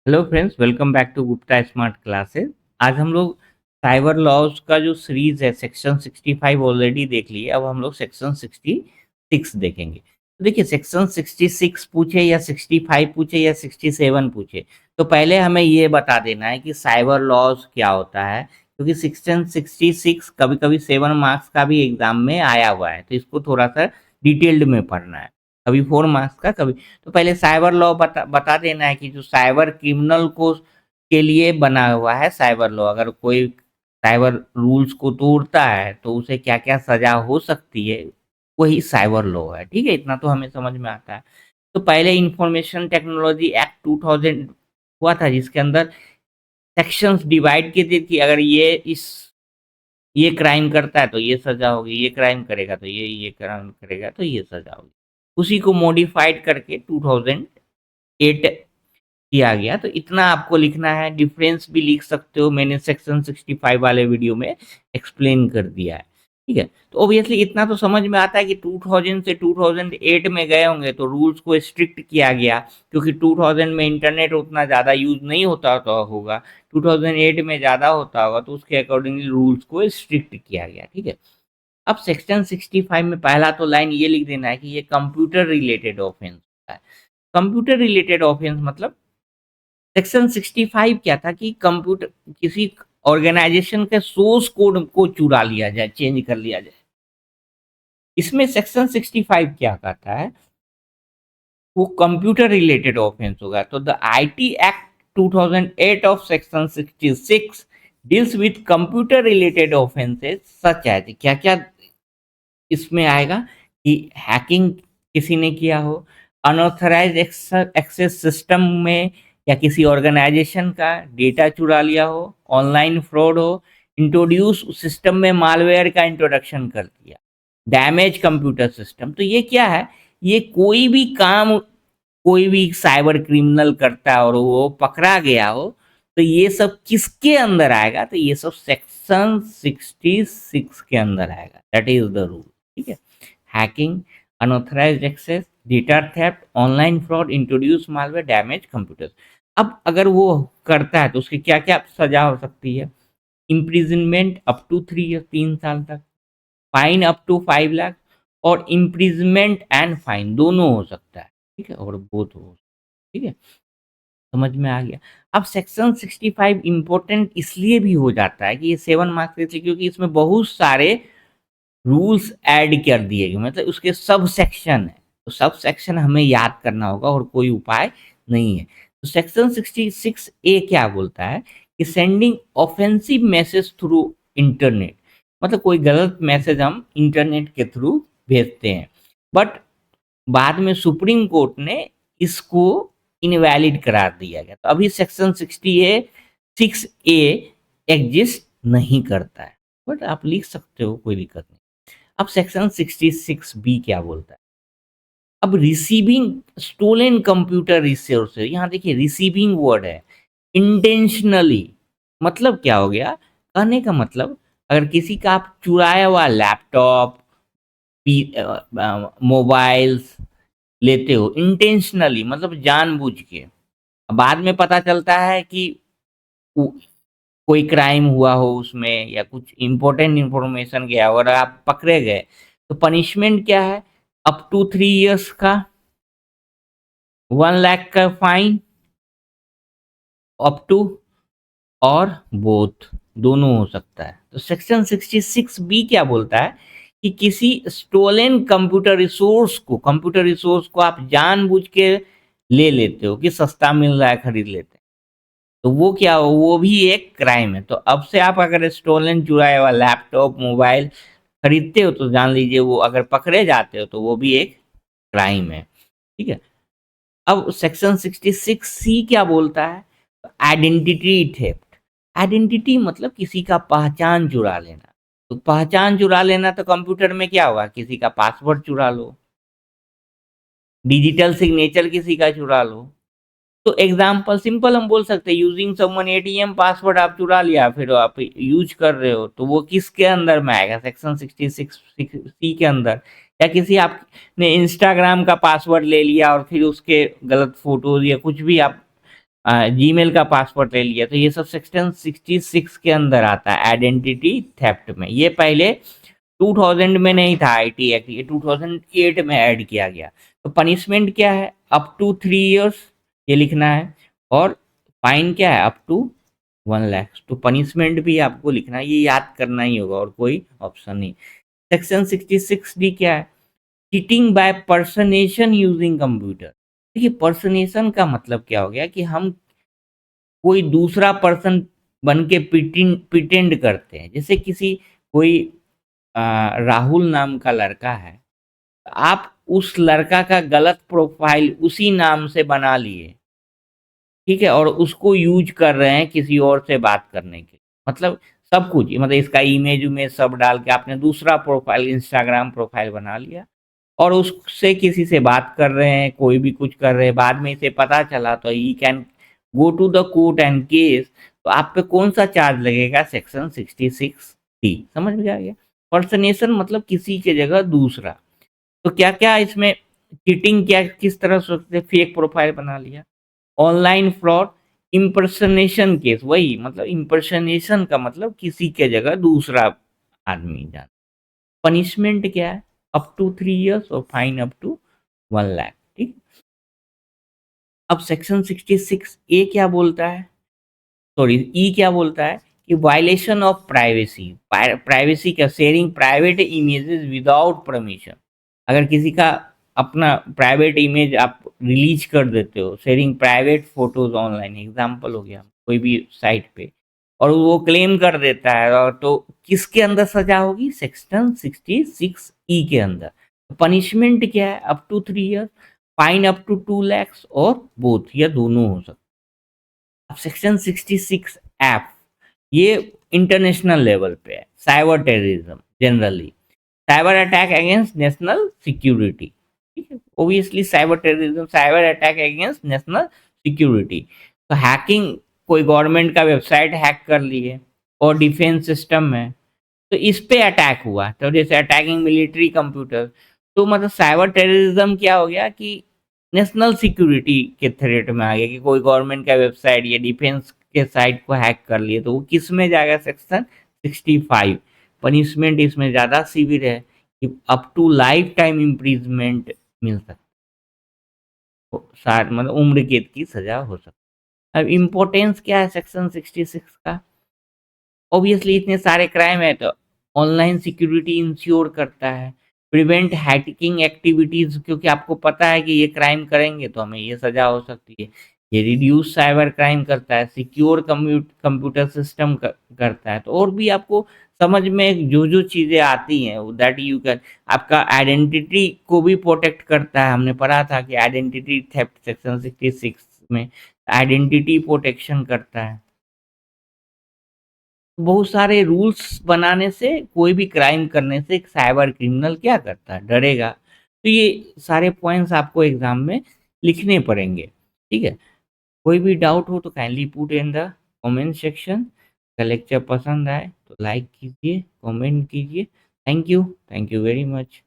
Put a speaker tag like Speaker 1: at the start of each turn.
Speaker 1: Hello friends, welcome back to Gupta smart classes. आज हम लोग साइबर लॉज का जो सीरीज है सेक्शन 65 ऑलरेडी देख लिए। अब हम लोग सेक्शन 66 देखेंगे। तो देखिए, सेक्शन 66 पूछे या 65 पूछे या 67 पूछे, तो पहले हमें ये बता देना है कि साइबर लॉज क्या होता है, क्योंकि सेक्शन 66 कभी कभी 7 मार्क्स का भी एग्जाम में आया हुआ है, तो इसको थोड़ा सा डिटेल्ड में पढ़ना है। कभी 4 मार्क्स का, कभी। तो पहले साइबर लॉ बता देना है कि जो साइबर क्रिमिनल को के लिए बना हुआ है साइबर लॉ। अगर कोई साइबर रूल्स को तोड़ता है तो उसे क्या क्या सजा हो सकती है, वही साइबर लॉ है। ठीक है, इतना तो हमें समझ में आता है। तो पहले इंफॉर्मेशन टेक्नोलॉजी एक्ट 2000 हुआ था, जिसके अंदर सेक्शंस डिवाइड किए थे कि अगर ये क्राइम करता है तो ये सजा होगी, ये क्राइम करेगा तो ये क्राइम करेगा तो ये सजा होगी। उसी को मॉडिफाइड करके 2008 किया गया। तो इतना आपको लिखना है। डिफरेंस भी लिख सकते हो, मैंने सेक्शन 65 वाले वीडियो में एक्सप्लेन कर दिया है। ठीक है, तो ऑब्वियसली इतना तो समझ में आता है कि 2000 से 2008 में गए होंगे तो रूल्स को स्ट्रिक्ट किया गया, क्योंकि 2000 में इंटरनेट उतना ज़्यादा यूज नहीं होता तो होगा, 2008 में ज़्यादा होता होगा, तो उसके अकॉर्डिंगली रूल्स को स्ट्रिक्ट किया गया। ठीक है, अब सेक्शन 65 में पहला तो लाइन ये लिख देना है कि ये कंप्यूटर रिलेटेड ऑफेंस होता है। कंप्यूटर रिलेटेड ऑफेंस मतलब सेक्शन 65 क्या था कि कंप्यूटर किसी ऑर्गेनाइजेशन के सोर्स कोड को चुरा लिया जाए, चेंज कर लिया जाए। इसमें सेक्शन 65 क्या कहता है, वो कंप्यूटर रिलेटेड ऑफेंस होगा। तो the IT act 2008 of section 66 deals with computer related offences such है। क्या क्या इसमें आएगा कि हैकिंग किसी ने किया हो, अनऑथराइज एक्सेस सिस्टम में या किसी ऑर्गेनाइजेशन का डेटा चुरा लिया हो, ऑनलाइन फ्रॉड हो, इंट्रोड्यूस सिस्टम में मालवेयर का इंट्रोडक्शन कर दिया, डैमेज कंप्यूटर सिस्टम। तो ये क्या है, ये कोई भी काम कोई भी साइबर क्रिमिनल करता है और वो पकड़ा गया हो, तो ये सब किसके अंदर आएगा, तो ये सब सेक्शन 66 के अंदर आएगा। That is the rule. ठीक है, hacking, unauthorised access, data theft, online fraud, introduce malware, damage computer. अब अगर वो करता है तो उसकी क्या क्या सजा हो सकती है, इम्प्रिजनमेंट अप टू 3 ईयर, 3 साल तक, फाइन अप टू 5 लाख, और इम्प्रिजमेंट एंड फाइन दोनों हो सकता है। ठीक है, और बोथ हो। ठीक है, समझ में आ गया। अब सेक्शन 65 इंपॉर्टेंट इसलिए भी हो जाता है कि ये 7 मार्क्स के थे, क्योंकि इसमें बहुत सारे रूल्स ऐड कर दिए गए, मतलब उसके सब सेक्शन है। तो सब सेक्शन हमें याद करना होगा और कोई उपाय नहीं है। तो सेक्शन 66 ए क्या बोलता है कि sending offensive message through internet, मतलब कोई गलत मैसेज हम इंटरनेट के थ्रू भेजते हैं, बट बाद में सुप्रीम कोर्ट ने इसको इनवैलिड करार दिया गया। तो अभी सेक्शन 6 ए एग्जिस्ट नहीं करता है, बट आप लिख सकते हो, कोई दिक्कत नहीं। अब सेक्शन 66 बी क्या बोलता है, अब रिसीविंग स्टोलन कंप्यूटर रिसोर्सेज। यहाँ देखिए, रिसीविंग वर्ड है, इंटेंशनली। मतलब क्या हो गया, कहने का मतलब, अगर किसी का आप चुराया हुआ लैपटॉप, मोबाइल्स लेते हो इंटेंशनली, मतलब जानबूझ के, बाद में पता चलता है कि कोई क्राइम हुआ हो उसमें या कुछ इंपॉर्टेंट इंफॉर्मेशन गया और आप पकड़े गए, तो पनिशमेंट क्या है, अप टू 3 इयर्स का, 1 लाख का फाइन, अप टू, और बोथ, दोनों हो सकता है। तो सेक्शन 66 बी क्या बोलता है कि किसी स्टोलन कंप्यूटर रिसोर्स को आप जानबूझ के ले लेते हो कि सस्ता मिल रहा है, खरीद लेते हैं, तो वो क्या हो, वो भी एक क्राइम है। तो अब से आप अगर स्टोलन चुराया हुआ लैपटॉप, मोबाइल खरीदते हो, तो जान लीजिए वो अगर पकड़े जाते हो तो वो भी एक क्राइम है। ठीक है, अब सेक्शन 66 सी क्या बोलता है, आइडेंटिटी थेफ्ट। आइडेंटिटी मतलब किसी का पहचान चुरा लेना। तो पहचान चुरा लेना तो कंप्यूटर में क्या होगा, किसी का पासवर्ड चुरा लो, डिजिटल सिग्नेचर किसी का चुरा लो। तो एग्जाम्पल सिंपल हम बोल सकते हैं, यूजिंग समवन एटीएम पासवर्ड आप चुरा लिया, फिर आप यूज कर रहे हो, तो वो किसके अंदर में आएगा, सेक्शन 66 सी के अंदर। या किसी आपने इंस्टाग्राम का पासवर्ड ले लिया और फिर उसके गलत फोटोज या कुछ भी आप जीमेल का पासवर्ड ले लिया, तो ये सब सेक्शन 66 के अंदर आता है आइडेंटिटी थेफ्ट में। ये पहले 2000 में नहीं था आईटी एक्ट, ये 2008 में ऐड किया गया। तो पनिशमेंट क्या है? अप टू 3 इयर्स ये लिखना है, और फाइन क्या है? Up to 1 lakh. तो पनिशमेंट भी आपको लिखना है, ये याद करना ही होगा और कोई ऑप्शन नहीं। सेक्शन 66D क्या है? Cheating by personation using computer. देखिए पर्सनेशन का मतलब क्या हो गया कि हम कोई दूसरा पर्सन बन के प्रिटेंड करते हैं। जैसे किसी कोई राहुल नाम का लड़का है, आप उस लड़का का गलत प्रोफाइल उसी नाम से बना लिए, ठीक है, और उसको यूज कर रहे हैं किसी और से बात करने के लिए। मतलब सब कुछ, मतलब इसका इमेज उमेज सब डाल के आपने दूसरा प्रोफाइल, इंस्टाग्राम प्रोफाइल बना लिया, और उससे किसी से बात कर रहे हैं, कोई भी कुछ कर रहे हैं, बाद में इसे पता चला तो he can go to the court and case. तो आप पे कौन सा चार्ज लगेगा? Section 66D। समझ में आ गया? पर्सनेशन मतलब किसी के जगह दूसरा। तो क्या क्या इसमें चीटिंग, क्या किस तरह से फेक प्रोफाइल बना लिया, ऑनलाइन फ्रॉड, इम्पर्सनेशन केस, वही मतलब इम्पर्सनेशन का मतलब किसी के जगह दूसरा आदमी जाना। पनिशमेंट क्या है? अप टू 3 इयर्स और फाइन अप टू 1 लाख। ठीक। अब सेक्शन 66A क्या बोलता है, सॉरी ई क्या बोलता है कि वायलेशन ऑफ प्राइवेसी। प्राइवेसी का sharing private images without permission. अगर किसी का अपना प्राइवेट इमेज आप रिलीज कर देते हो, sharing private photos online, example हो गया कोई भी साइट पे, और वो क्लेम कर देता है, और तो किसके अंदर सजा होगी? सेक्शन 66E के अंदर। पनिशमेंट क्या है? Up to 3 years, fine up to 2 lakhs, और बोथ या दोनों हो सकते। अब सेक्शन 66F, ये इंटरनेशनल लेवल पे है। Cyber terrorism generally, cyber attack against national security. ठीक है, obviously cyber terrorism, cyber attack against national security. तो हैकिंग, कोई गवर्नमेंट का वेबसाइट हैक कर लिए और डिफेंस सिस्टम में, तो इस पे अटैक हुआ, तो जैसे अटैकिंग मिलिट्री कंप्यूटर। तो मतलब साइबर टेररिज्म क्या हो गया कि नेशनल सिक्योरिटी के थ्रेट में आ गया, कि कोई गवर्नमेंट का वेबसाइट या डिफेंस के साइट को हैक कर लिए, तो वो किस में जाएगा? सेक्शन 65। पनिशमेंट इसमें ज़्यादा सीवियर है कि up to lifetime imprisonment मिल सकता है, साथ मतलब उम्र कैद की सजा हो सकती है। अब इम्पोर्टेंस क्या है सेक्शन 66 का? ऑब्वियसली इतने सारे क्राइम है, तो ऑनलाइन सिक्योरिटी इंश्योर करता है, प्रिवेंट हैकिंग एक्टिविटीज, क्योंकि आपको पता है कि ये क्राइम करेंगे तो हमें ये सजा हो सकती है। ये रिड्यूस साइबर क्राइम करता है, सिक्योर कंप्यूटर सिस्टम करता है। तो और भी आपको समझ में जो जो चीज़ें आती हैं दैट यू कैन, आपका आइडेंटिटी को भी प्रोटेक्ट करता है। हमने पढ़ा था कि आइडेंटिटी थेफ्ट सेक्शन 66 में आइडेंटिटी प्रोटेक्शन करता है। बहुत सारे रूल्स बनाने से, कोई भी क्राइम करने से एक साइबर क्रिमिनल क्या करता है? डरेगा। तो ये सारे पॉइंट्स आपको एग्जाम में लिखने पड़ेंगे। ठीक है, कोई भी डाउट हो तो kindly put in the comment section. अगर लेक्चर पसंद आए तो लाइक कीजिए, कमेंट कीजिए। Thank you very much.